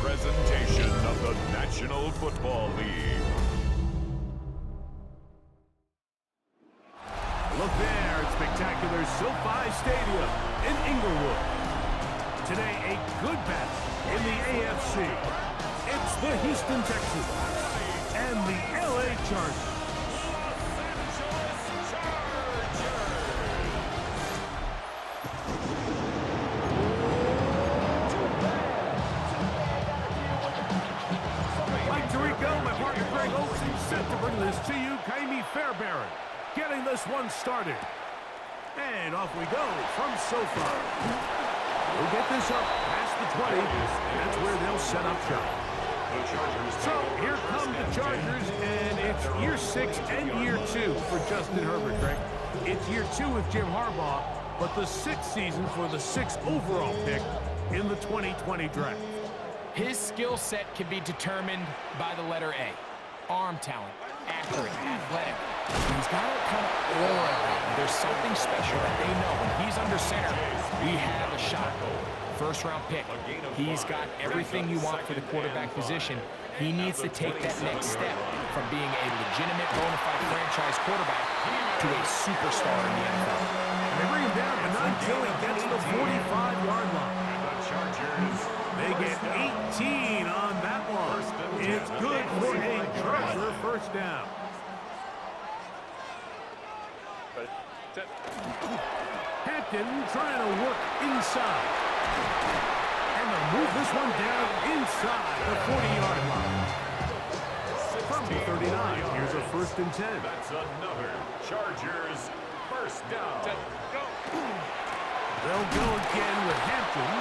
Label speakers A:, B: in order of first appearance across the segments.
A: presentation of the National Football League.
B: Look there at spectacular SoFi Stadium in Inglewood. Today, a good battle in the AFC. It's the Houston Texans and the LA Chargers. Mike Tirico, my partner Greg Olsen, set to bring this to you. Kaimi Fairbairn getting this one started. And off we go from SoFi. We'll get this up past the 20. That's where they'll set up shop. So here come the Chargers, and it's year 6 and year 2 for Justin Herbert, Greg. It's year 2 with Jim Harbaugh, but the 6th season for the 6th overall pick in the 2020 draft.
C: His skill set can be determined by the letter A. Arm talent, accurate, athletic. He's got a kind of aura. There's something special that they know. When he's under center, we have a shot. First-round pick. He's got everything you want for the quarterback position. He needs to take that next step from being a legitimate, bona fide franchise quarterback to a superstar in the NFL.
B: And they bring him down, but not until he gets to the 45-yard line. They get 18 on that one. It's good for a Charger first down. Hampton trying to work inside. And they'll move this one down inside the 40-yard line. From the 39, here's a 1st and 10.
A: That's another Chargers first down.
B: They'll go again with Hampton,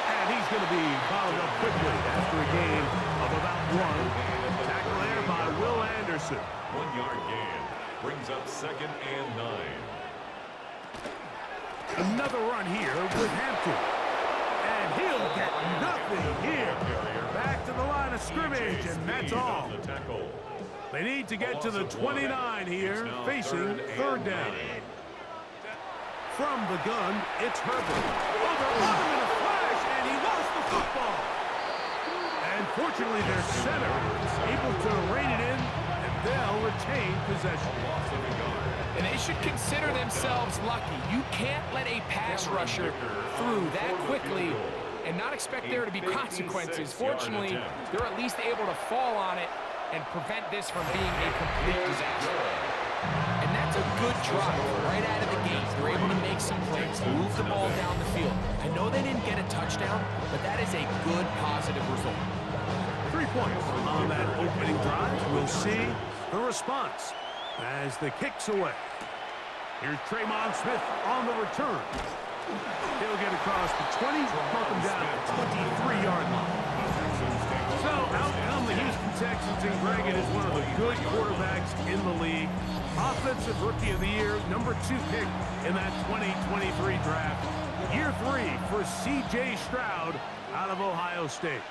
B: and he's going to be bottled up quickly after a gain of about 1. Tackle there by Will Anderson.
A: 1-yard gain brings up 2nd and 9.
B: Another run here with Hampton. And he'll get nothing here. Back to the line of scrimmage, and that's all. They need to get to the 29 here, facing 3rd down. From the gun, it's Herbert. Oh, they're on him in a flash, and he lost the football. And fortunately, their center able to rein it in, and they'll retain possession.
C: And they should consider themselves lucky. You can't let a pass rusher through that quickly and not expect there to be consequences. Fortunately, they're at least able to fall on it and prevent this from being a complete disaster. And that's a good drive right out of the gate. They're able to make some plays, move the ball down the field. I know they didn't get a touchdown, but that is a good, positive result.
B: 3 points on that opening drive. We'll see the response as the kick's away. Here's Traymon Smith on the return. He'll get across the 20, mark him down at the 23-yard line. So out come the Houston Texans, and Greg, it is one of the good quarterbacks in the league. Offensive Rookie of the Year, number 2 pick in that 2023 draft. Year 3 for C.J. Stroud out of Ohio State.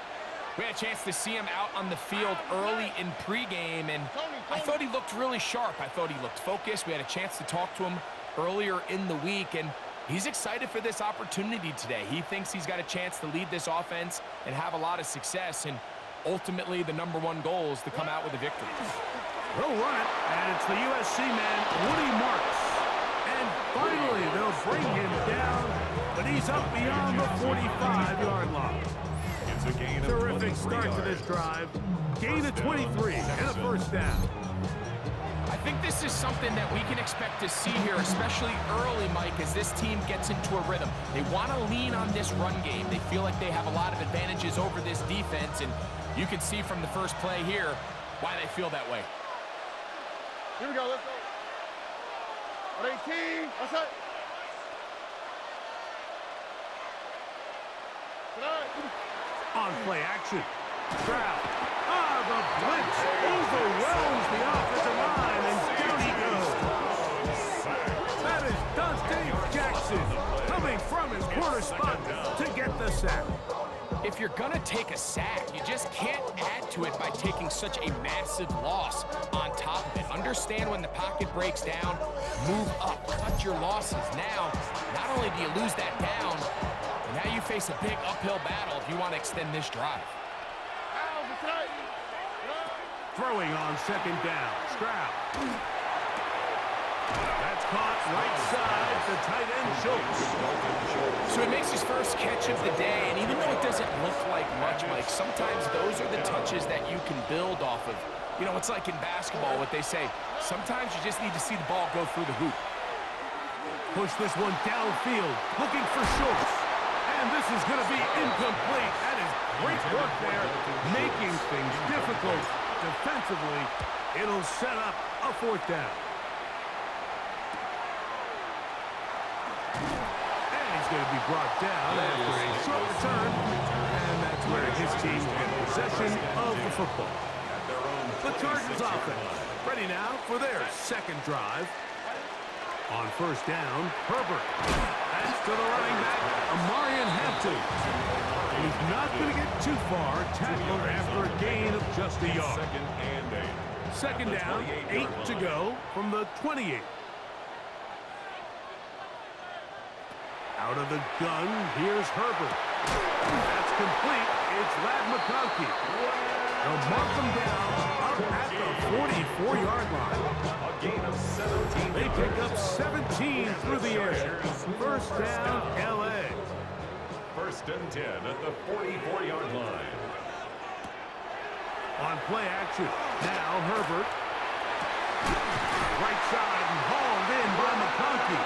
C: We had a chance to see him out on the field early in pregame, and I thought he looked really sharp. I thought he looked focused. We had a chance to talk to him earlier in the week, and he's excited for this opportunity today. He thinks he's got a chance to lead this offense and have a lot of success, and ultimately the number 1 goal is to come out with a victory.
B: They'll run it, and it's the USC man, Woody Marks. And finally, they'll bring him down, but he's up beyond the 45-yard line. Terrific start to this drive. Gain of 23 and a first down.
C: I think this is something that we can expect to see here, especially early, Mike, as this team gets into a rhythm. They want to lean on this run game. They feel like they have a lot of advantages over this defense, and you can see from the first play here why they feel that way.
D: Here we go, let's go. 18, what's up?
B: On play action. Stroud. The blitz overwhelms the offensive line, and down he goes. That is Dante Jackson coming from his corner spot to get the sack.
C: If you're going to take a sack, you just can't add to it by taking such a massive loss on top of it. Understand when the pocket breaks down, move up, cut your losses. Now, not only do you lose that down, but now you face a big uphill battle if you want to extend this drive.
B: Throwing on second down. Stroud. That's caught right side. The tight end Schultz.
C: So he makes his first catch of the day, and even though it doesn't look like much, Mike, sometimes those are the touches that you can build off of. You know, it's like in basketball, what they say, sometimes you just need to see the ball go through the hoop.
B: Push this one downfield, looking for Schultz. And this is going to be incomplete. That is great work there, making things difficult defensively. It'll set up a fourth down. And he's going to be brought down after a short return. And that's where his team will get possession of the football. The Chargers offense ready now for their second drive. On first down, Herbert. That's to the running back, Amarian Hampton. He's not going to get too far, tackled after a gain of just a yard. Second down, 8 to go from the 28. Out of the gun, here's Herbert. That's complete. It's Ladd McConkey. They'll mark them down up at the 44-yard line. They pick up 17 through the air. First down, L.A.
A: First and 10 at the 44-yard line.
B: On play action, now Herbert. Right side and hauled in by McConkey.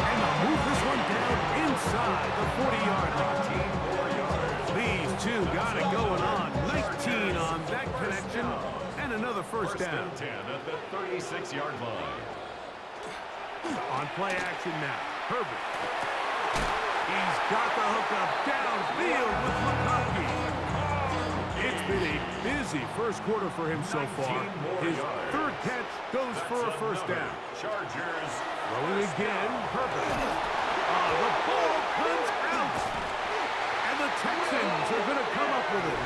B: And they'll move this one down inside the 40-yard line. These two got it going on. 19 on that connection. And another first down.
A: First and 10 at the 36-yard line.
B: On play action now, Herbert. He's got the hookup downfield with McConkey. It's been a busy first quarter for him so far. His third catch goes for a first down.
A: Chargers.
B: Throwing again, Herbert. The ball comes out. And the Texans are going to come up with it.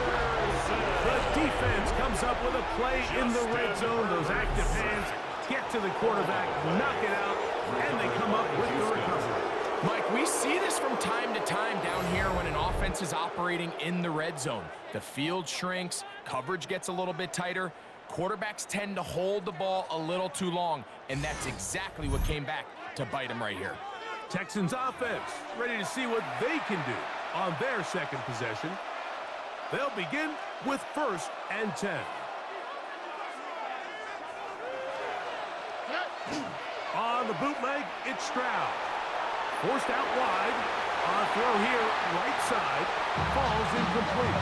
B: The defense comes up with a play in the red zone. Those active hands get to the quarterback, knock it out, and they come up with the recovery.
C: Mike, we see this from time to time down here when an offense is operating in the red zone. The field shrinks, coverage gets a little bit tighter, quarterbacks tend to hold the ball a little too long, and that's exactly what came back to bite them right here.
B: Texans offense ready to see what they can do on their second possession. They'll begin with first and 10. On the bootleg, it's Stroud. Forced out wide. On a throw here, right side. Falls incomplete.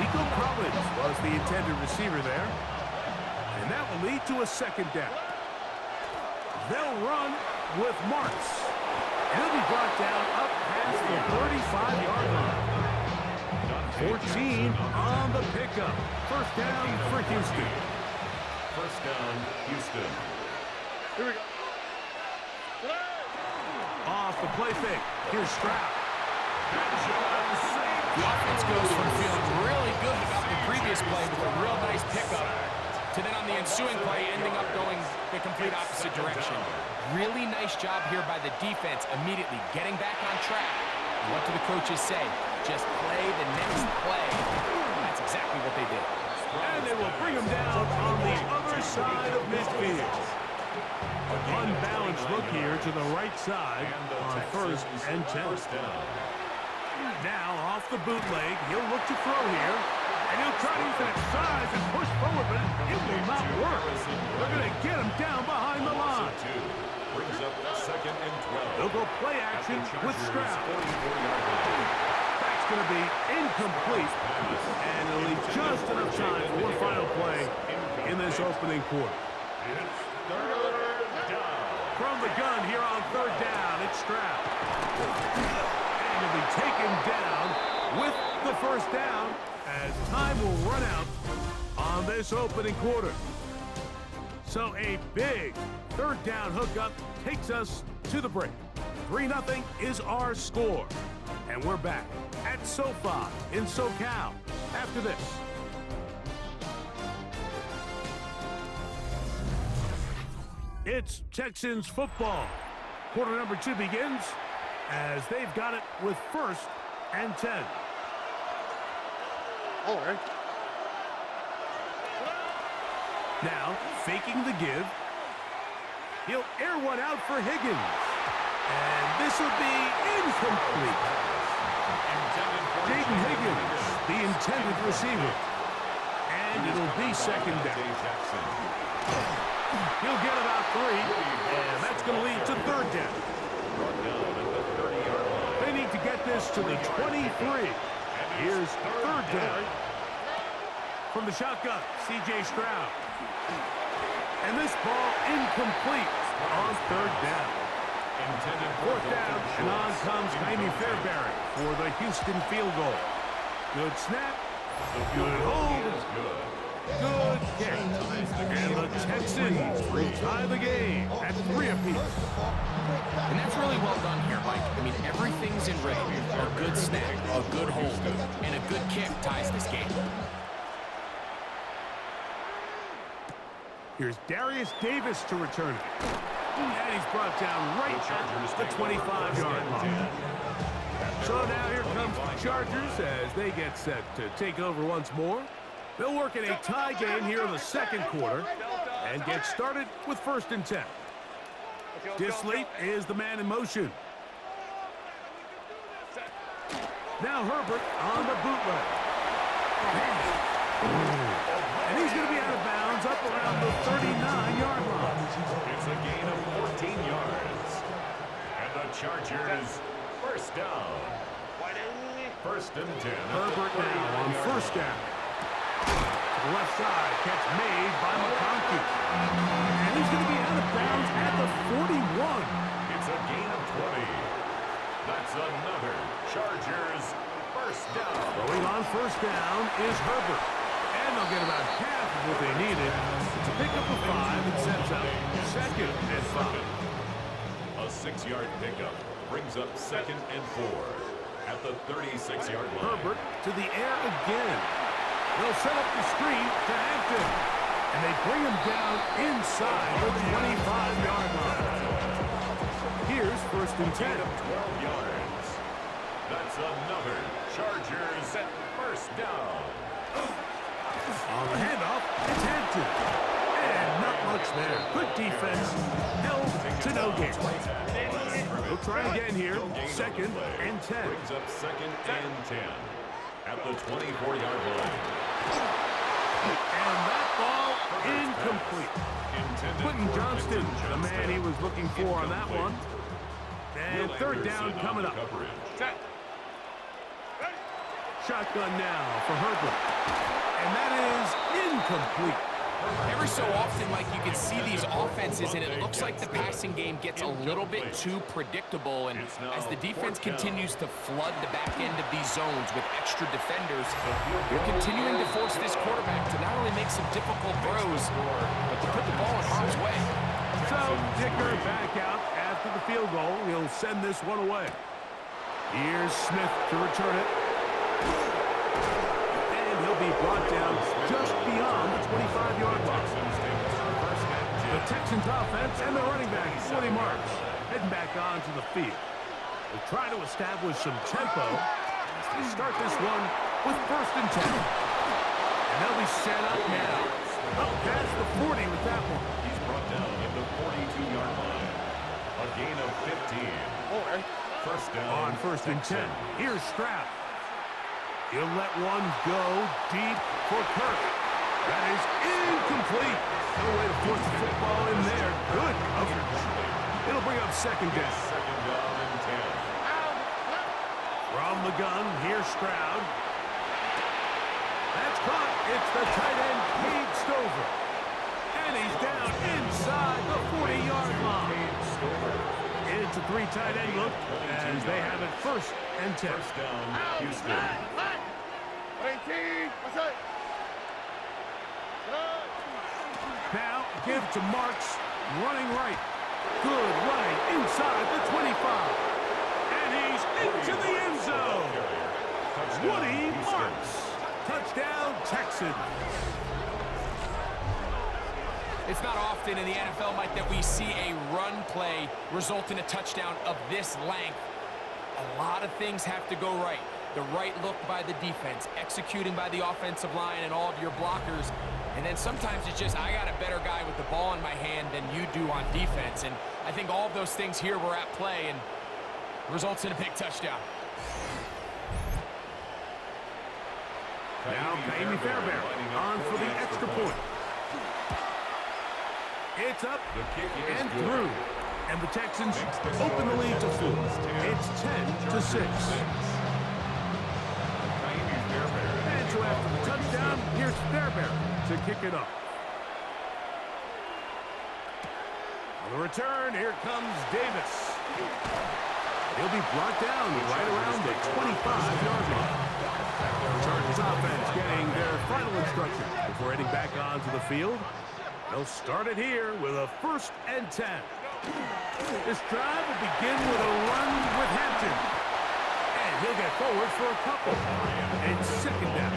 B: Nico Collins was the intended receiver there. And that will lead to a second down. They'll run with Marks. He'll be brought down up past the 35-yard line. 14 on the pickup. First down for Houston.
A: First down, Houston.
D: Here we go.
B: Off the play fake. Here's Stroud.
C: The offense goes from feeling really good about the previous play with a real nice pickup to then on the ensuing play ending up going the complete opposite direction. Really nice job here by the defense immediately getting back on track. What do the coaches say? Just play the next play. That's exactly what they did.
B: And they will bring him down on the other side of midfield. Unbalanced look here to the right side on first and 10. Now off the bootleg, he'll look to throw here. And he'll try to use that size and push forward, but it will not work. They're going to get him down behind the line.
A: Brings up second and 12.
B: They'll go play action with Stroud. That's going to be incomplete. And it'll leave just enough time for one final play in this opening quarter. From the gun here on third down, it's Stroud. And he'll be taken down with the first down as time will run out on this opening quarter. So a big third down hookup takes us to the break. 3-0 is our score. And we're back at SoFi in SoCal after this. It's Texans football. Quarter number 2 begins as they've got it with first and 10.
D: All right.
B: Now, faking the give. He'll air one out for Higgins. And this will be incomplete. Jaden Higgins, the intended receiver. And it'll be second down. He'll get about 3, and that's going to lead to third down. They need to get this to the 23. Here's third down. From the shotgun, C.J. Stroud. And this ball incomplete on third down. Fourth down, and on comes Jaime Fairbairn for the Houston field goal. Good snap, good hold, good kick. And the Texans retie the game at 3 apiece.
C: And that's really well done here, Mike. I mean, everything's in rhythm. A good snap, a good hold, and a good kick ties this game.
B: Here's Darius Davis to return it. And he's brought down right at the 25-yard line. So now here comes the Chargers as they get set to take over once more. They'll work in a tie game here in the second quarter and get started with 1st and 10. Disley is the man in motion. Now Herbert on the bootleg. And he's going to be out of bounds up around the 39-yard line.
A: It's a gain of 14 yards. And the Chargers, first down. 1st and 10.
B: Herbert now on 1st down. To the left side, catch made by McConkey. And he's going to be out of bounds at the 41.
A: It's a gain of 20. That's another Chargers first down.
B: Going on 1st down is Herbert. And they'll get about half of what they needed to pick up a 5 and sets up 2nd and 5.
A: A 6-yard pickup brings up 2nd and 4 at the 36-yard line.
B: Herbert to the air again. They'll set up the screen to Hampton. And they bring him down inside the 25-yard line. Here's 1st and 10.
A: 12 yards. That's another Chargers first down.
B: On the handoff, it's Hampton. And not much there. Good defense. Held to no gain. We'll try again here. 2nd and 10.
A: Brings up 2nd and 10 at the 24-yard line.
B: And that ball incomplete. Quentin Johnston, the man he was looking for on that one. And 3rd down coming up. Shotgun now for Herbert. And that is incomplete.
C: Every so often, Mike, you can see these offenses, and it looks like the passing game gets a little bit too predictable. And as the defense continues to flood the back end of these zones with extra defenders, you're continuing to force this quarterback to not only make some difficult throws, but to put the ball in harm's way.
B: So, Dicker back out after the field goal. He'll send this one away. Here's Smith to return it. He'll be brought down just beyond the 25-yard line. The Texans offense and the running back, Woody Marks, heading back onto the field. They'll try to establish some tempo as they start this one with 1st and 10. And they'll be set up now. Up past the 40 with that one.
A: He's brought down at the 42-yard line. A gain of 15. First down.
B: On 1st and 10, here's Stroud. He'll let one go deep for Kirk. That is incomplete. No way to force the football in there. Good coverage. It'll bring up 2nd down.
A: 2nd down and 10.
B: From the gun, here's Stroud. That's caught. It's the tight end, Cade Stover. And he's down inside the 40-yard line. It's a 3 tight end look as they have it 1st and 10.
A: First down, Houston.
B: Now give to Marks, running right. Good running inside the 25. And he's into the end zone. Woody Marks. Touchdown, Texans.
C: It's not often in the NFL, Mike, that we see a run play result in a touchdown of this length. A lot of things have to go right. the right look by the defense, executing by the offensive line and all of your blockers. And then sometimes it's just, I got a better guy with the ball in my hand than you do on defense. And I think all of those things here were at play and results in a big touchdown.
B: Now Kaimi Fairbairn on for the extra point. It's up and through. And the Texans open the lead to 4. It's 10-6. And so after the touchdown, here's Fairbairn to kick it up. On the return, here comes Davis. He'll be brought down right around the 25-yard line. Chargers offense getting their final instruction before heading back onto the field. They'll start it here with a 1st and 10. This drive will begin with a run with Hampton. And he'll get forward for a couple. And 2nd down.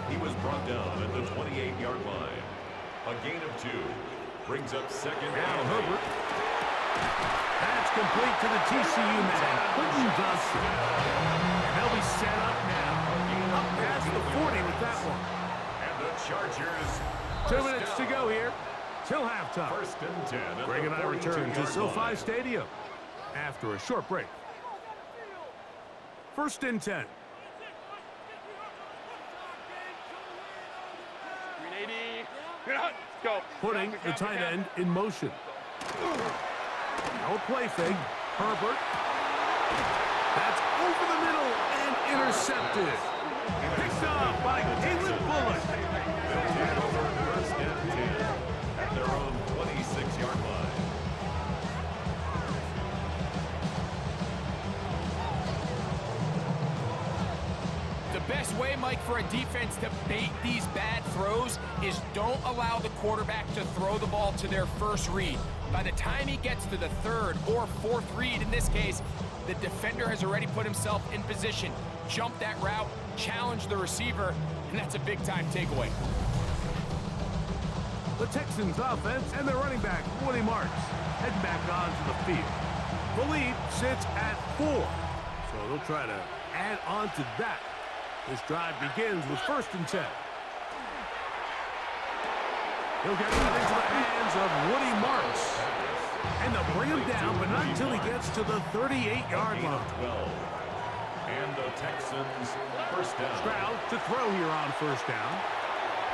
A: He was brought down at the 28-yard line. A gain of 2 brings up 2nd
B: Now
A: down.
B: Herbert. That's complete to the TCU man, Quentin Johnson. And they'll be set up now. Up past the 40 with that one.
A: And the Chargers.
B: 2 minutes to go here till halftime.
A: 1st and 10.
B: Greg and I return to SoFi Stadium after a short break. 1st and 10.
D: 380. Let's go.
B: Putting the tight end in motion. No play fake. Herbert. That's over the middle and intercepted. Picked off by Caleb Bullock.
A: 1st and 10 at their own 26-yard line.
C: The best way, Mike, for a defense to bait these bad throws is don't allow the quarterback to throw the ball to their first read. By the time he gets to the 3rd or 4th read, in this case, the defender has already put himself in position, jump that route, challenge the receiver, and that's a big-time takeaway.
B: The Texans offense and their running back, Woody Marks, heading back onto the field. The lead sits at 4, so they'll try to add on to that. This drive begins with 1st and 10. He'll get it into the hands of Woody Marks. And they'll bring him down, but not until he gets to the 38-yard line.
A: 12. And the Texans 1st down.
B: Stroud to throw here on 1st down.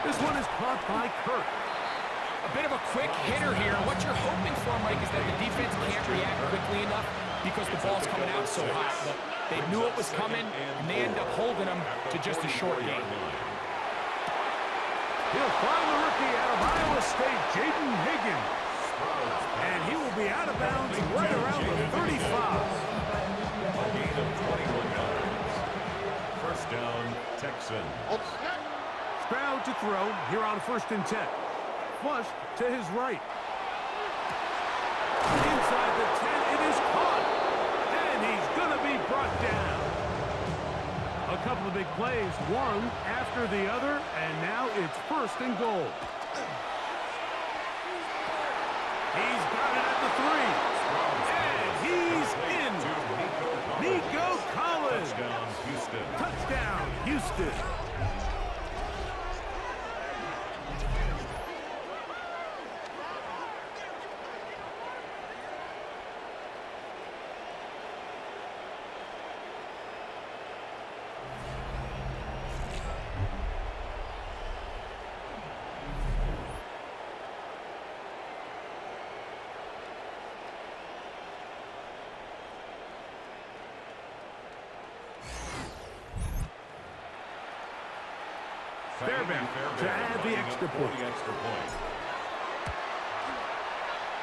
B: This one is caught by Kirk.
C: A bit of a quick hitter here. What you're hoping for, Mike, is that the defense can't react quickly enough because the ball's coming out so hot. But they knew it was coming, and they end up holding them to just a short gain.
B: He'll find the rookie out of Iowa State, Jaden Higgins. And he will be out of bounds right around the 35.
A: A gain of 21 yards. 1st down, Texans.
B: Stroud to throw here on 1st and 10. Flush to his right. Inside the 10, it is caught. And he's going to be brought down. A couple of big plays, one after the other, and now it's 1st and goal. He's got it at the 3. And he's in. Nico Collins.
A: Touchdown, Houston.
B: Touchdown, Houston. Fairbairn to add the extra point.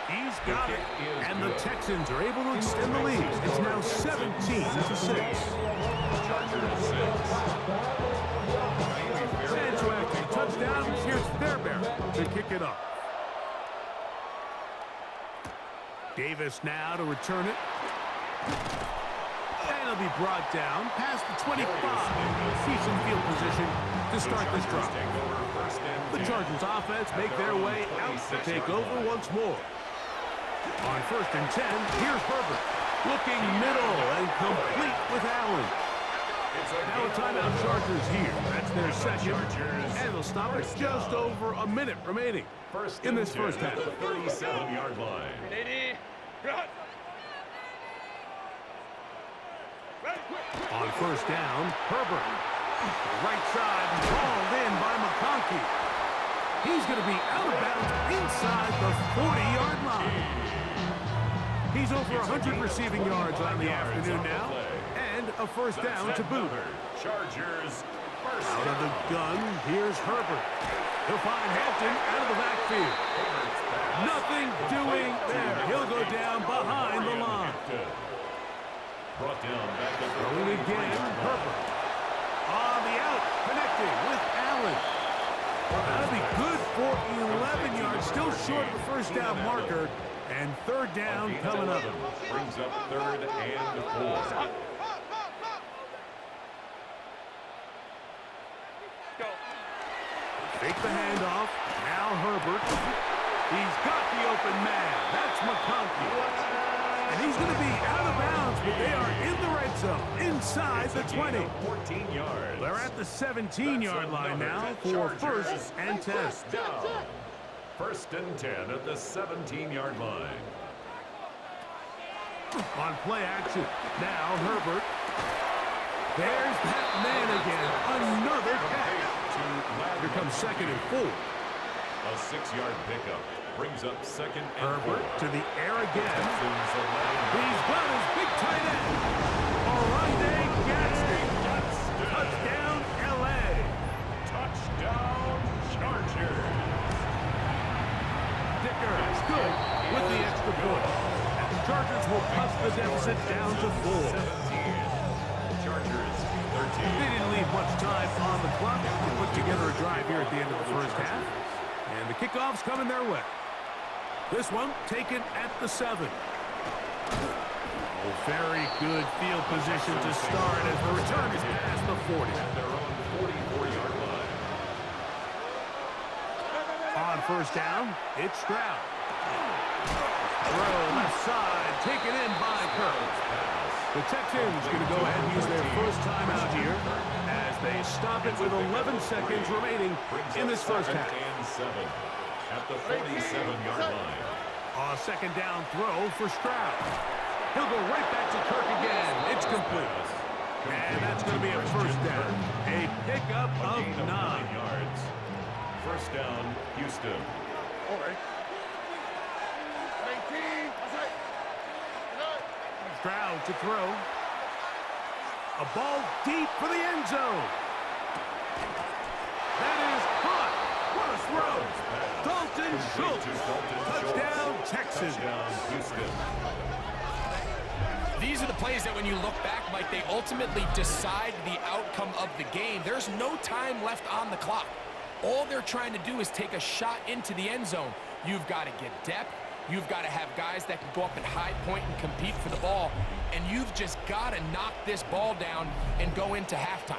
B: He's got it, and the Texans are able to extend the lead. It's now 17-6. And so after the touchdown, here's Fairbairn to kick it up. Davis now to return it. And he'll be brought down past the 25. Decent field position to start this drive. The Chargers offense make their way out to take over once more. On 1st and 10, here's Herbert. Looking middle and complete with Allen. Now a timeout Chargers here. That's their second. And they'll stop it just over a minute remaining in this first half.
A: 37-yard line.
D: 180. Run.
B: On first down, Herbert. Right side, hauled in by McConkey. He's going to be out of bounds inside the 40-yard line. He's over 100 receiving yards on the afternoon now, and a first down to boot.
A: Chargers
B: Out of the gun, here's Herbert. He'll find Hampton out of the backfield. Nothing doing there. He'll go down behind the line.
A: Brought down back at
B: Throwing again, Herbert. On the out, connecting with Allen. That'll be good for 11 yards, still short of the first down marker. And third down coming up.
A: Brings up 3rd and 4.
D: Go.
B: Fake the handoff. Now Herbert. He's got the open man. That's McConkey. And he's going to be out of bounds, but they are in the red zone, inside the 20.
A: 14 yards.
B: They're at the 17-yard line now for first and 10.
A: Down. 1st and 10 at the 17-yard line.
B: On play action. Now Herbert. There's that man again. Another catch. Here comes 2nd and 4.
A: A 6-yard pickup brings up 2nd and 4.
B: Herbert to the air again.
A: Texans
B: He's got his big tight end. Oronde Gadsden. Touchdown, L.A.
A: Touchdown, Chargers.
B: Dicker is good with the extra point. And the Chargers will cut the deficit down to 4.
A: 17. Chargers 13.
B: They didn't leave much time on the clock to put together a drive here at the end of the first half. And the kickoff's coming their way. This one taken at the 7. Oh, very good field position to start as the return is past the 40.
A: At their own 44-yard line.
B: On first down, it's Stroud. Throw left side, taken in by Kirk. The Texans going to go ahead and use their first timeout here as they stop it with 11 seconds remaining in this first half.
A: 2nd and 7 at the 47-yard line.
B: A second down throw for Stroud. He'll go right back to Kirk again. It's complete. And that's going to be a first down. A pickup of 9
A: yards. First down, Houston.
D: All right. 19.
B: Stroud to throw. A ball deep for the end zone. That is caught. What a throw. Dalton Schultz. Touchdown, Texans.
A: Touchdown, Houston.
C: These are the plays that when you look back, Mike, they ultimately decide the outcome of the game. There's no time left on the clock. All they're trying to do is take a shot into the end zone. You've got to get depth. You've got to have guys that can go up and high point and compete for the ball. And you've just got to knock this ball down and go into halftime.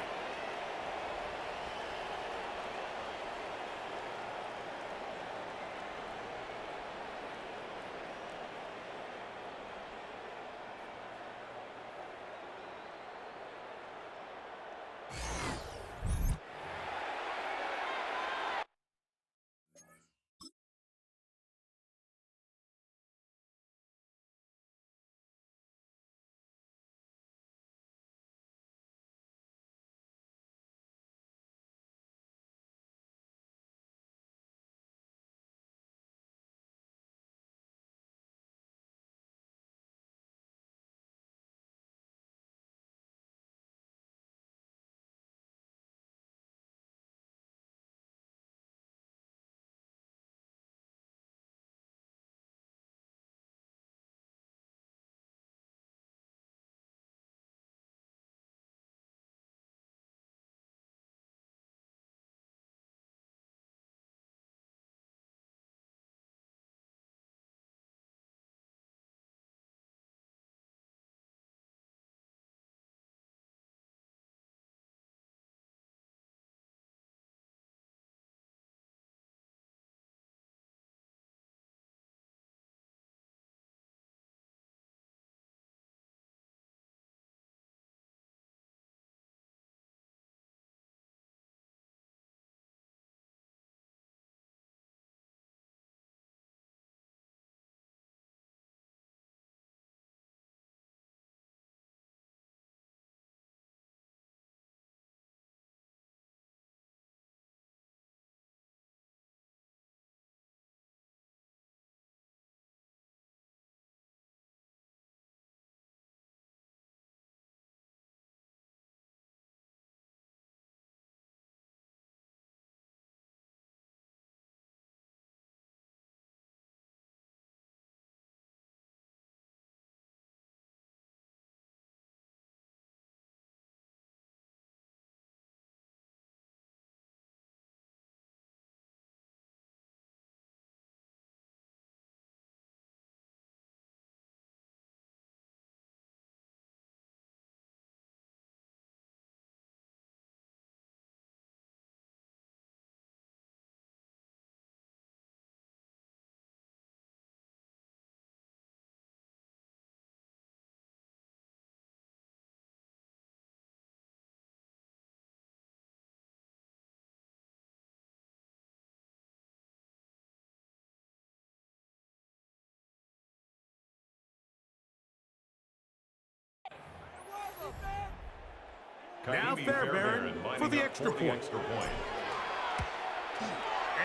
B: Now Fairbairn for the extra point.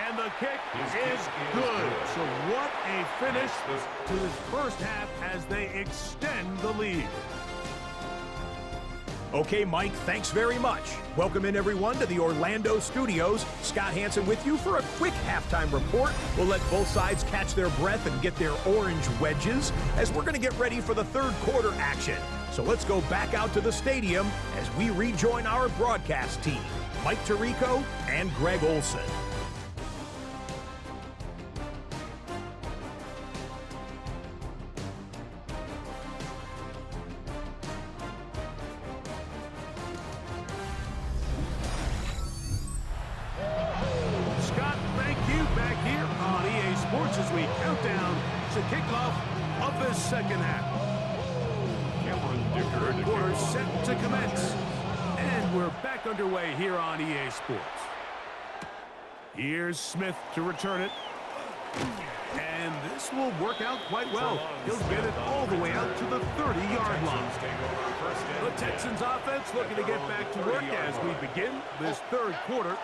B: And the kick is good. So what a finish to this first half as they extend the lead.
E: Okay, Mike, thanks very much. Welcome in, everyone, to the Orlando studios. Scott Hansen with you for a quick halftime report. We'll let both sides catch their breath and get their orange wedges as we're going to get ready for the third quarter action. So let's go back out to the stadium as we rejoin our broadcast team, Mike Tirico and Greg Olson.
B: As we count down to kickoff of this second half. Third quarter set to commence. And we're back underway here on EA Sports. Here's Smith to return it. And this will work out quite well. He'll get it all the way out to the 30-yard line. The Texans offense looking to get back to work as we begin this third quarter.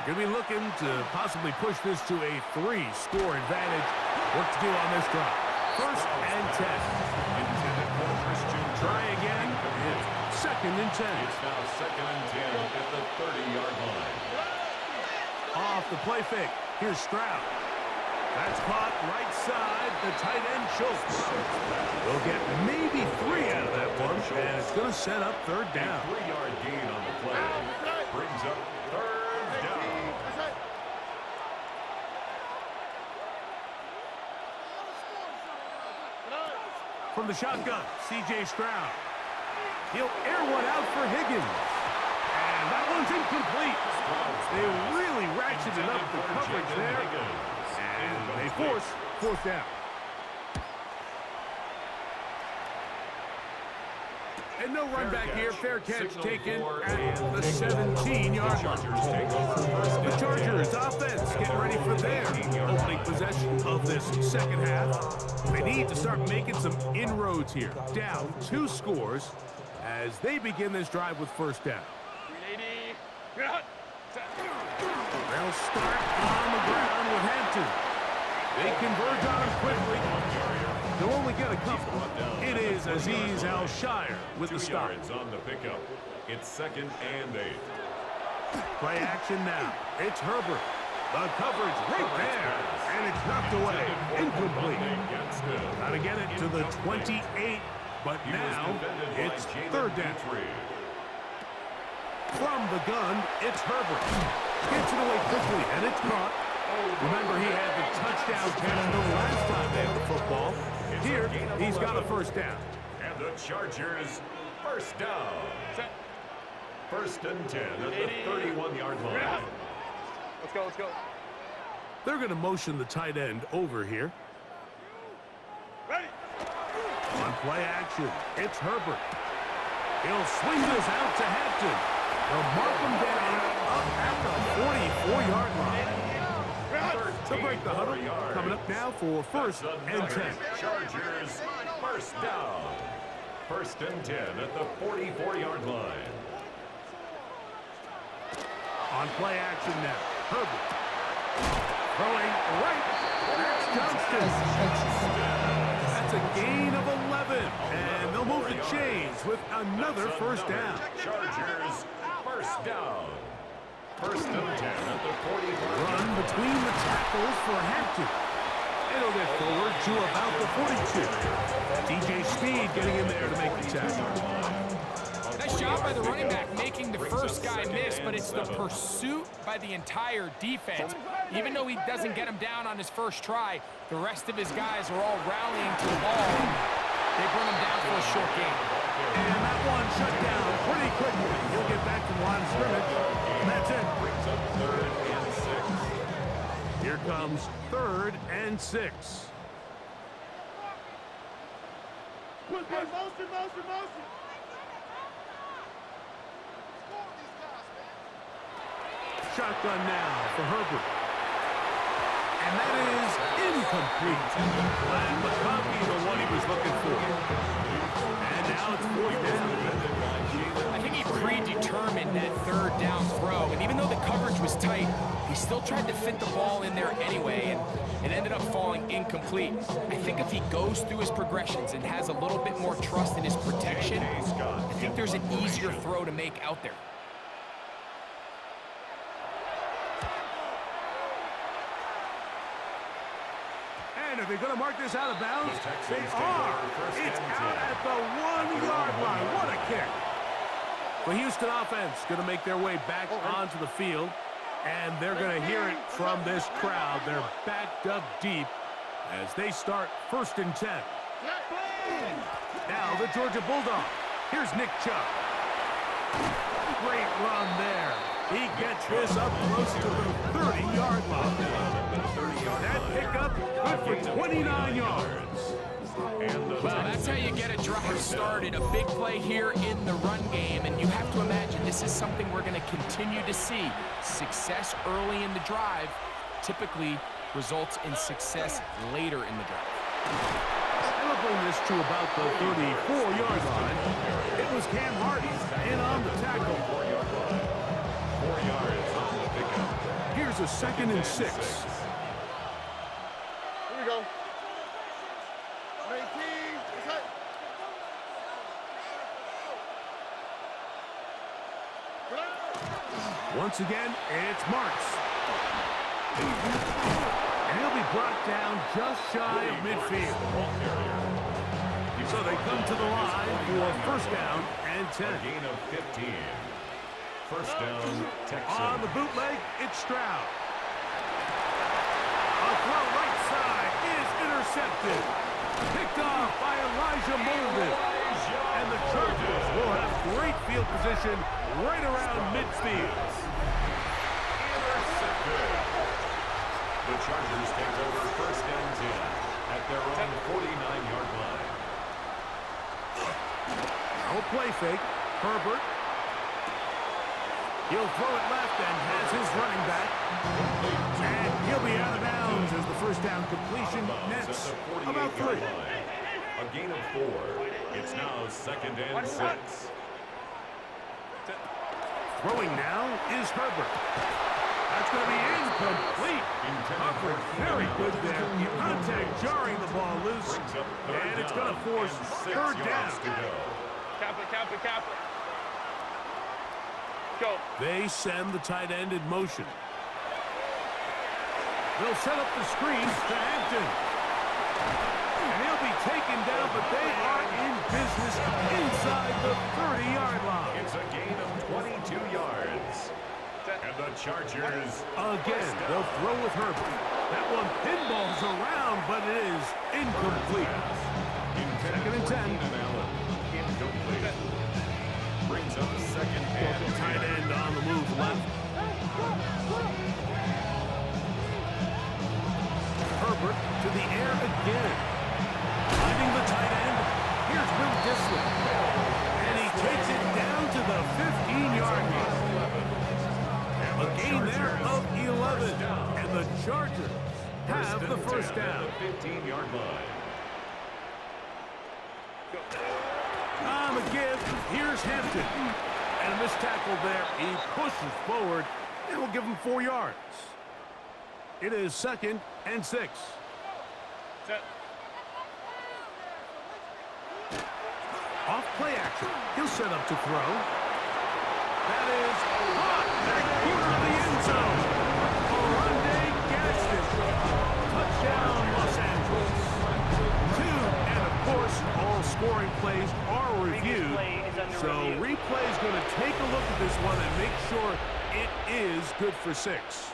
B: We're going to be looking to possibly push this to a 3-score advantage. Work to do on this drive. First and 10. Try again. It's second and 10.
A: It's now second and 10 at the 30-yard line.
B: Off the play fake. Here's Stroud. That's caught right side. The tight end Schultz. We'll get maybe 3 out of that one. And it's going to set up third down.
A: A 3-yard gain on the play. Brings up third.
B: From the shotgun, C.J. Stroud. He'll air one out for Higgins. And that one's incomplete. They really ratcheted up the coverage there. And they force fourth down. And no run back here. Fair catch taken at the 17-yard line. The Chargers offense getting ready for their opening possession of this second half. They need to start making some inroads here. Down 2 scores as they begin this drive with first down. They'll start on the ground with Hampton. They converge on him quickly. They'll only get a couple. It is Azeez Al-Shire with the stop.
A: 2 yards on the pickup. It's second and 8.
B: Play action now. It's Herbert. The coverage right there. And it's knocked away. Incomplete. Got to get it to the 28, but now it's third down. From the gun, it's Herbert. Gets it away quickly, and it's caught. Remember, he had the touchdown catch the last time they had the football. Here, he's got a first down.
A: And the Chargers, first down. First and 10 at the 31-yard line.
D: Let's go, let's go.
B: They're going to motion the tight end over here.
D: Ready.
B: On play action, it's Herbert. He'll swing this out to Hampton. They'll mark him down up at the 44-yard line. To break the huddle, coming up now for first and 10.
A: Chargers, first down. First and 10 at the 44-yard line.
B: On play action now, Herbert. Throwing right, that's Johnston. That's a gain of 11, and they'll move the chains with another first down.
A: Chargers, first down. First and 10 at the 44.
B: Run between the tackles for Hampton. It'll get forward to about the 42. DJ Speed getting in there to make the tackle.
C: Nice job by the running back making the first guy miss, but it's the pursuit by the entire defense. Even though he doesn't get him down on his first try, the rest of his guys are all rallying to the ball. They bring him down for a short gain.
B: And that one shut down pretty quickly. He'll get back to the line of scrimmage. And that's it.
A: Brings up third and 6.
B: Here comes third and 6.
D: Motion.
B: Shotgun now for Herbert. And that is incomplete. And McConkey, the one he was looking for. And now it's 4th down.
C: I think he predetermined that 3rd down throw, and even though the coverage was tight, he still tried to fit the ball in there anyway, and it ended up falling incomplete. I think if he goes through his progressions and has a little bit more trust in his protection, I think there's an easier throw to make out there.
B: And are they going to mark this out of bounds? They are. It's out at the 1-yard line. What a kick. The Houston offense going to make their way back onto the field, and they're going to hear it from this crowd. They're backed up deep as they start 1st and 10. Now the Georgia Bulldog. Here's Nick Chubb. Great run there. He gets this up close to the 30-yard line. That pickup good for 29 yards.
C: Well, that's how you get a drive started. A big play here in the run game, and you have to imagine this is something we're going to continue to see. Success early in the drive typically results in success later in the drive.
B: And we'll bring this to about the 34-yard line. It was Cam Hardy in on the tackle.
A: 4 yards on the pickup.
B: Here's a 2nd and 6.
D: Here we go. 19.
B: Once again, it's Marks. And he'll be brought down just shy of midfield. So they come to the line for 1st down and 10.
A: A gain of 15. 1st down, Texans.
B: On the bootleg, it's Stroud. A throw right side is intercepted. Picked off by Elijah Molden. And the Chargers will have great field position right around midfield.
A: Intercepted. The Chargers take over 1st and 10 at their own 49-yard line.
B: No play fake. Herbert. He'll throw it left and has his running back. And he'll be out of bounds as the 1st down completion nets about 3.
A: A gain of 4. It's now 2nd and 6.
B: Throwing now is Herbert. That's going to be incomplete. Hubbard very good there. Contact jarring the ball loose. And it's going to force 3rd down.
D: Cap it. Go.
B: They send the tight end in motion. They'll set up the screen to Hampton. And he'll be taken down, but they are in business inside the 30-yard line.
A: It's a gain of 22 yards. And the Chargers...
B: Again, they'll throw with Herbert. That one pinballs around, but it is incomplete. 2nd and 10.
A: Incomplete. Brings up 2nd and
B: Tight end on the move left. Herbert to the air again. Finding the tight end. Here's Will Dissler. And he takes it down to the 15-yard line. A gain there of 11. And the Chargers have the 1st down.
A: 15-yard line.
B: On the give, here's Hampton. And a missed tackle there. He pushes forward and will give him 4 yards. It is 2nd and 6. Off play action. He'll set up to throw. That is caught back corner of the end zone. Orlando Gaston. Touchdown, Los Angeles. 2, and of course, all scoring plays are reviewed. So replay is going to take a look at this one and make sure it is good for 6.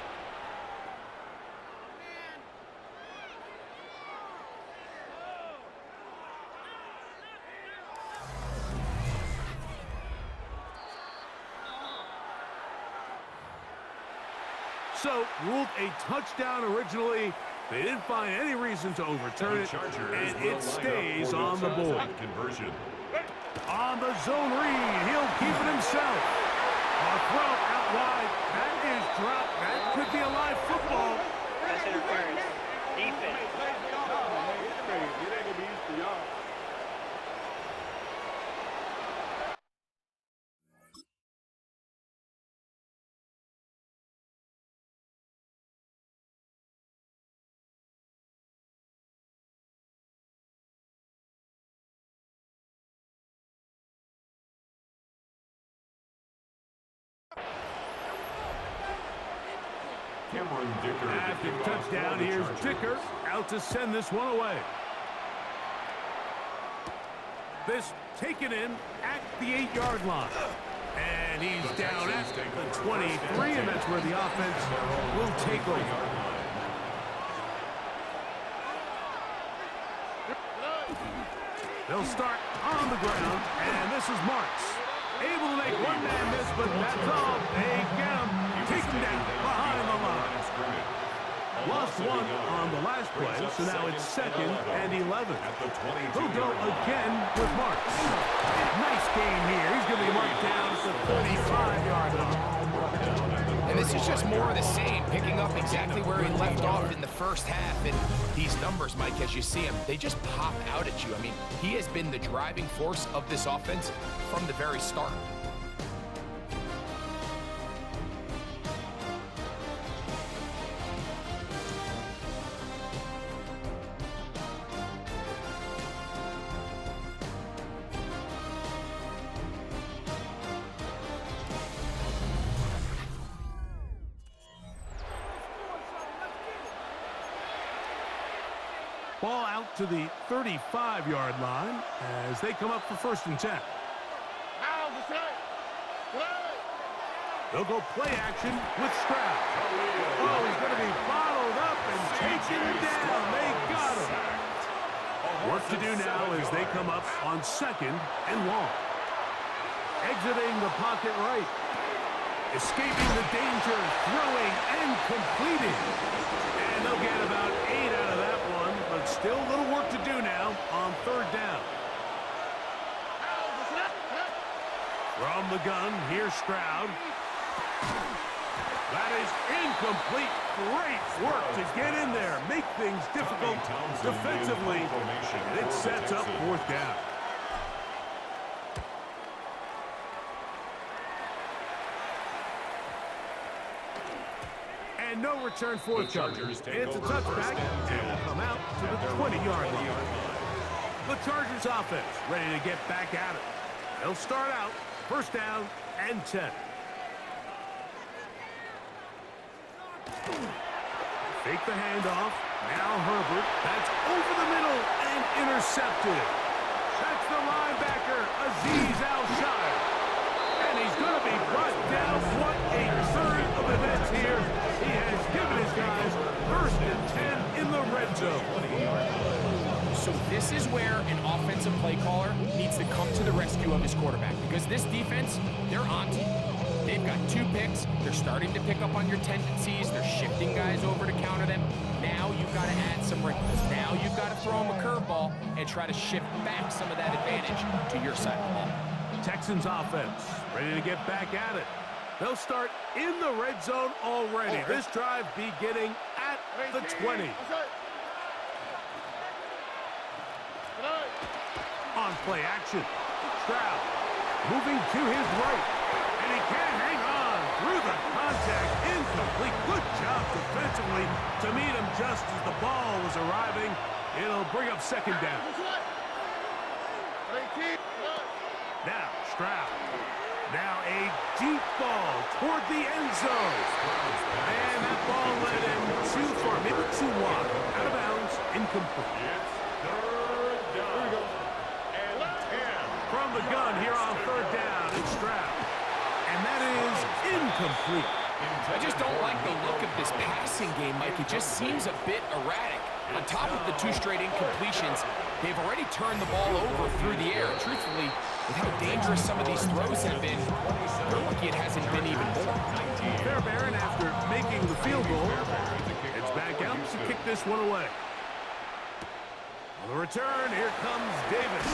B: So, ruled a touchdown originally. They didn't find any reason to overturn it, and it stays on the board.
A: Conversion.
B: On the zone read, he'll keep it himself. A throw out wide. That is dropped. That could be a live football.
D: interference. Defense.
B: After touchdown, here's Dicker out to send this one away. This taken in at the 8-yard line. And he's down at the 23, and that's where the offense will take over. They'll start on the ground, and this is Marks. Able to make one man miss, but that's all. They get him. Take him down behind the line. Lost one on the last play, so now it's 2nd and 11. He'll go again with Marks. Nice game here. He's going to be marked down at the 35-yard line.
C: And this is just more of the same, picking up exactly where he left off in the first half. And these numbers, Mike, as you see them, they just pop out at you. I mean, he has been the driving force of this offense from the very start.
B: Ball out to the 35-yard line as they come up for 1st and 10. They'll go play action with Stroud. Oh, he's going to be bottled up and taken down. They got him. Work to do now as they come up on 2nd and long. Exiting the pocket right. Escaping the danger, throwing and completing. And they'll get about 8 out of that one, but still a little work to do now on 3rd down. From the gun, here's Stroud. That is incomplete. Great work to get in there, make things difficult defensively. And it sets up 4th down. And no return forthcoming. It's a touchback, and will come out to the 20-yard line. The Chargers offense ready to get back at it. They'll start out 1st down and 10. Fake the handoff. Now Herbert. That's over the middle and intercepted. That's the linebacker, Azeez Al-Shire. And he's going to be brought down. What a turn of events here. He has given his guys 1st and 10 in the red zone.
C: So this is where an offensive play caller needs to come to the rescue of his quarterback, because this defense, they're on to you. They've got 2 picks. They're starting to pick up on your tendencies. They're shifting guys over to counter them. Now you've got to add some wrinkles. Now you've got to throw them a curveball and try to shift back some of that advantage to your side of the ball.
B: Texans offense ready to get back at it. They'll start in the red zone already. This drive beginning at the 20. On play action, Stroud moving to his right. And he can't hang on through the contact. Incomplete. Good job defensively to meet him just as the ball was arriving. It'll bring up 2nd down. Now Stroud. Now a deep ball toward the end zone. And that ball led him too far, maybe too wide. Out of bounds, incomplete.
A: It's 3rd down. And 10.
B: From the gun here on 3rd down, it's Stroud. And that is incomplete.
C: I just don't like the look of this passing game, Mike. It just seems a bit erratic. On top of the 2 straight incompletions, they've already turned the ball over through the air. Truthfully, with how dangerous some of these throws have been, they're lucky it hasn't been even more.
B: Fairbairn, after making the field goal, it's back out to kick this one away. On the return, here comes Davis.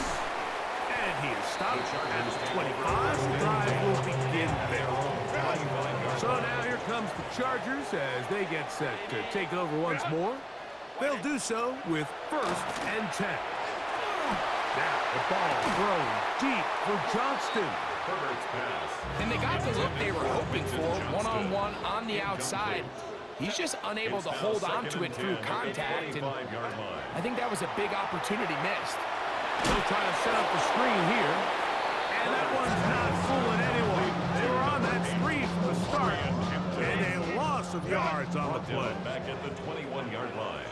B: And he is stopped at the 25. The drive will begin there. So now here comes the Chargers as they get set to take over once more. They'll do so with 1st and 10. Now the ball thrown deep for Johnston.
C: And they got the look they were hoping for, one-on-one on the outside. He's just unable to hold on to it through contact, and I think that was a big opportunity missed.
B: They'll try to set up the screen here, and that one's not fooling anyone. They were on that screen from the start, and a loss of yards on the play.
A: Back at the 21-yard line.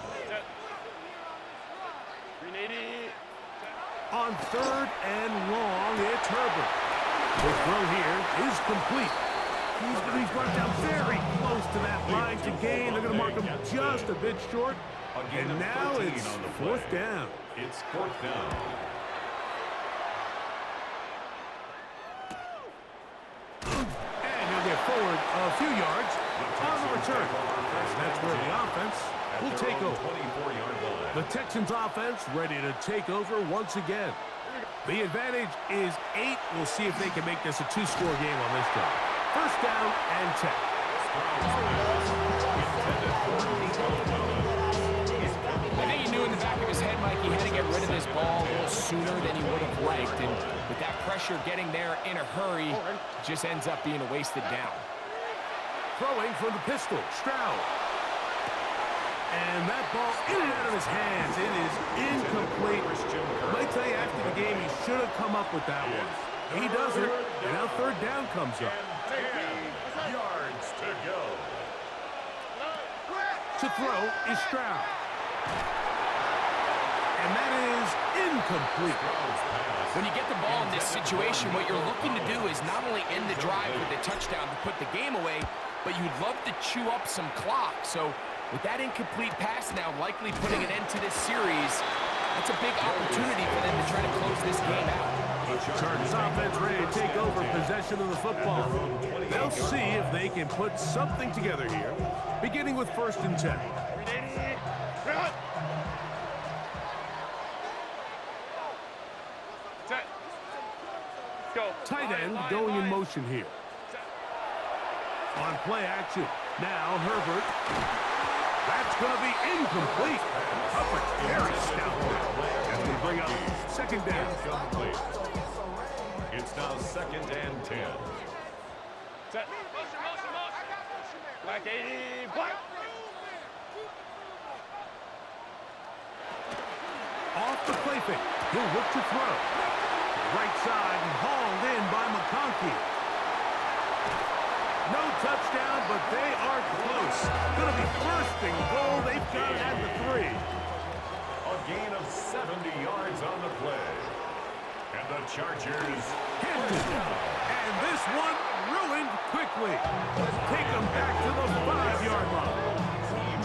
B: On 3rd and long, it's Herbert. The throw here is complete. He's going to be brought down very close to that line to gain. They're going to mark him just a bit short. And now it's 4th down.
A: It's 4th down.
B: And he'll get forward a few yards on the return. And that's where the offense will take over. The Texans offense ready to take over once again. The advantage is 8. We'll see if they can make this a 2-score game on this drive. 1st down and 10.
C: I think he knew in the back of his head, Mike, he had to get rid of this ball a little sooner than he would have liked. And with that pressure getting there in a hurry, it just ends up being a wasted down.
B: Throwing from the pistol, Stroud. And that ball in and out of his hands. It is incomplete. I might tell you after the game, he should have come up with that one. He doesn't, and now 3rd down comes up.
A: 10 yards to go.
B: To throw is Stroud. And that is incomplete.
C: When you get the ball in this situation, what you're looking to do is not only end the drive with a touchdown to put the game away, but you'd love to chew up some clock. So with that incomplete pass now likely putting an end to this series, that's a big opportunity for them to try to close this game out.
B: Chargers offense ready to take over possession of the football. They'll see if they can put something together here, beginning with 1st and 10. Tight end going in motion here. On play action. Now Herbert. That's going to be incomplete. Coverage very stout. That's going to bring up 2nd down.
A: It's now 2nd and 10.
D: Set. Black 80, black.
B: Off the play fake. He'll look to throw. Right side and hauled in by McConkey. No touchdown, but they are close. Going to be 1st and goal. They've got it at the 3.
A: A gain of 70 yards on the play. And the Chargers
B: hit it. And this one ruined quickly. Take them back to the 5-yard line.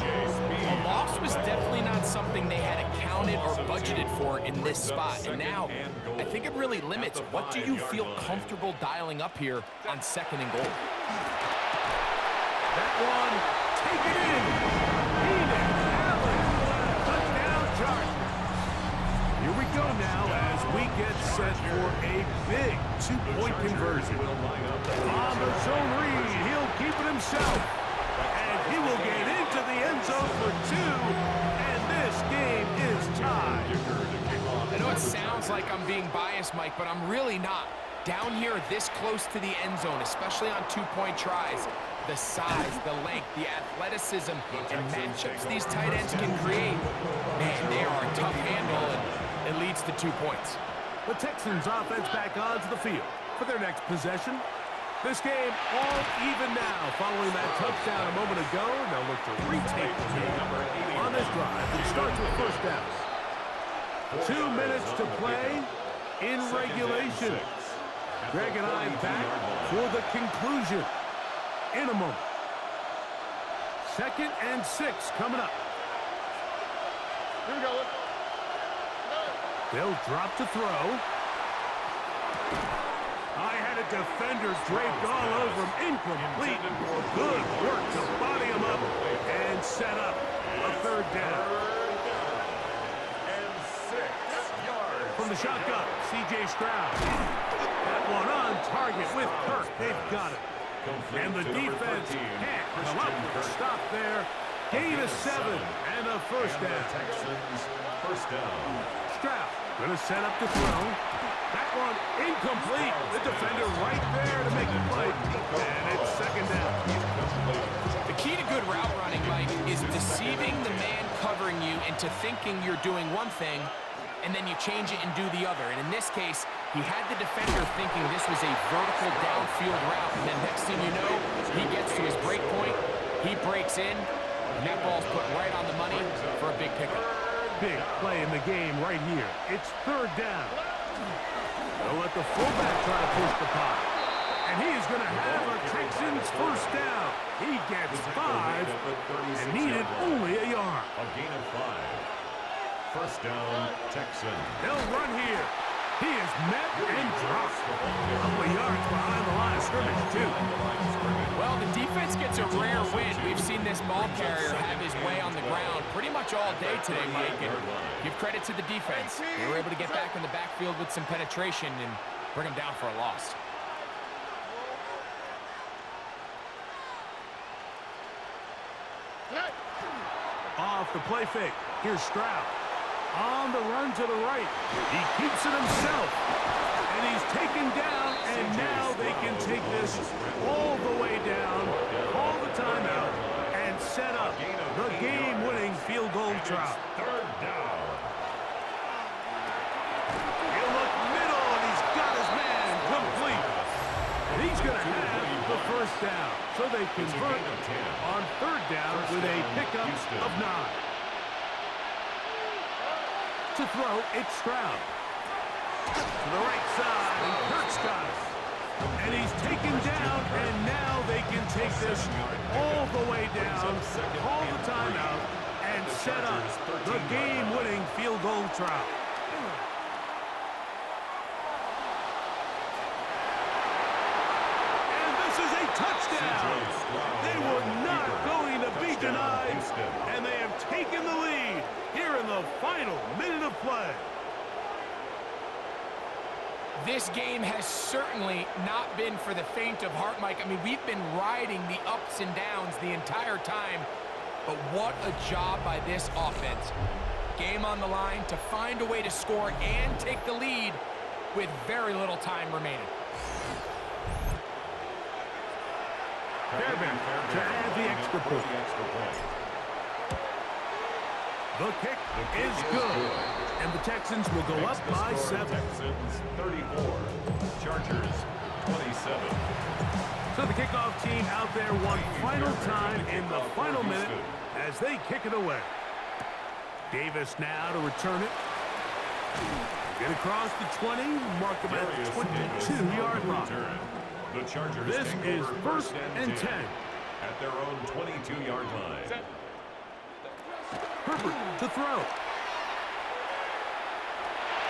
C: A loss was definitely not something they had accounted or budgeted for in this spot. And now, I think it really limits what do you feel comfortable dialing up here on 2nd and goal.
B: That one, take it in. Keenan Allen, touchdown Chargers. Here we go now as we get set for a big 2-point conversion. On the zone read, he'll keep it himself. And he will get into the end zone for 2. And this game is tied.
C: I know it sounds like I'm being biased, Mike, but I'm really not. Down here this close to the end zone, especially on 2-point tries, the size, the length, the athleticism, and matchups these tight ends can create, man, they are a tough handle, and it leads to 2 points.
B: The Texans offense back onto the field for their next possession. This game all even now following that touchdown a moment ago. They'll look to retake the game on this drive and start with 1st down. 2 minutes to play in regulation. Greg and I back for the conclusion in a moment. 2nd and 6 coming up.
D: Here we go.
B: They'll drop to throw. I had a defender draped all over him. Incomplete. Good work to body him up and set up a 3rd down.
A: And 6 yards.
B: For from the shotgun. C.J. Stroud. That one on target with Kirk. They've got it. And the defense can't come up with a stop there. Gain of 7 and a first down.
A: Texans first down.
B: Stroud going to set up the throw. That one incomplete. The defender right there to make the play. And it's second down.
C: The key to good route running, Mike, is deceiving the man covering you into thinking you're doing one thing, and then you change it and do the other. And in this case, he had the defender thinking this was a vertical downfield route, and then next thing you know, he gets to his break point, he breaks in, and that ball's put right on the money for a big pickup.
B: Big play in the game right here. It's third down. They'll let the fullback try to push the pot. And he is going to have a Texans first down. He gets 5 and needed only a yard.
A: A gain of 5. First down, Texans.
B: They'll run here. He is met and dropped. A couple of yards behind the line of scrimmage, too.
C: Well, the defense gets a rare win. We've seen this ball carrier have his way on the ground pretty much all day today, Mike. And give credit to the defense. They were able to get back in the backfield with some penetration and bring them down for a loss.
B: Off the play fake. Here's Stroud. On the run to the right. He keeps it himself. And he's taken down, and now they can take this all the way down, call the timeout, and set up the game-winning field goal try.
A: Third down.
B: He'll look middle, and he's got his man complete. And he's going to have the first down. So they convert on third down with a pickup of 9. To throw, it's Stroud. To the right side, and Kirk's got it. And he's taken down, and now they can take this all the way down, call the timeout, and set up the game-winning field goal try. And this is a touchdown. They were not going to be denied, and they have taken the lead here in the final minute of play.
C: This game has certainly not been for the faint of heart, Mike. I mean, we've been riding the ups and downs the entire time, but what a job by this offense. Game on the line to find a way to score and take the lead with very little time remaining.
B: Fairbank to add the extra point. The kick is good, and the Texans will go up by 7.
A: Texans 34, Chargers 27.
B: So the kickoff team out there one final time in the final minute as they kick it away. Davis now to return it. Get across the 20, mark him at the 22-yard line.
A: The Chargers
B: This is first and 10.
A: At their own 22-yard line.
B: Herbert to throw.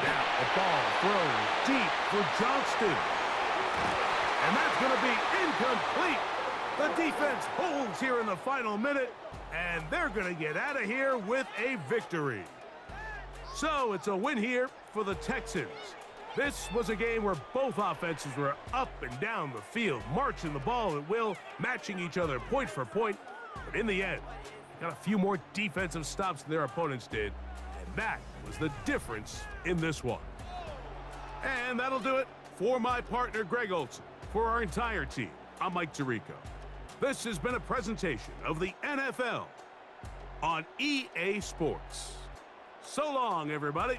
B: Now a ball thrown deep for Johnston. And that's going to be incomplete. The defense holds here in the final minute, and they're going to get out of here with a victory. So it's a win here for the Texans. This was a game where both offenses were up and down the field, marching the ball at will, matching each other point for point. But in the end, got a few more defensive stops than their opponents did, and that was the difference in this one. And that'll do it for my partner, Greg Olson. For our entire team, I'm Mike Tirico. This has been a presentation of the NFL on EA Sports. So long, everybody.